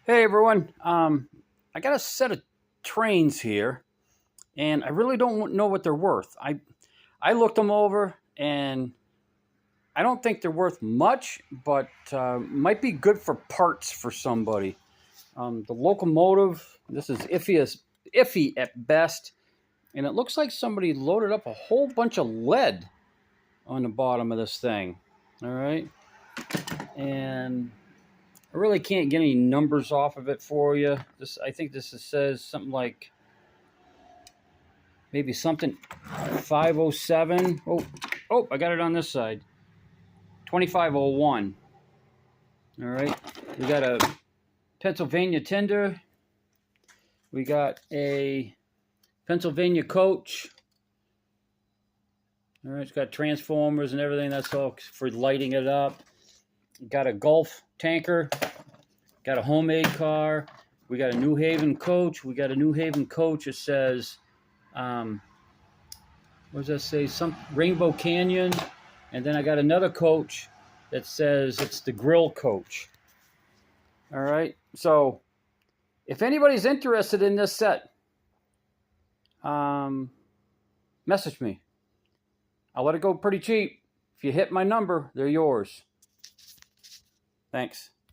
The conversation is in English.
Hey everyone, I got a set of trains here, and I really don't know what they're worth. I looked them over, and I don't think they're worth much, but might be good for parts for somebody. The locomotive, this is iffy at best, and it looks like somebody loaded up a whole bunch of lead on the bottom of this thing. All right, and I really can't get any numbers off of it for you. I think says something like maybe something 507. Oh, I got it on this side. 2501. All right. We got a Pennsylvania tender. We got a Pennsylvania coach. All right. It's got transformers and everything. That's all for lighting it up. Got a Gulf tanker. Got a homemade car. We got a New Haven coach. We got a New Haven coach. It says, what does that say? Some Rainbow Canyon. And then I got another coach that says it's the grill coach. All right. So if anybody's interested in this set, message me. I'll let it go pretty cheap. If you hit my number, they're yours. Thanks.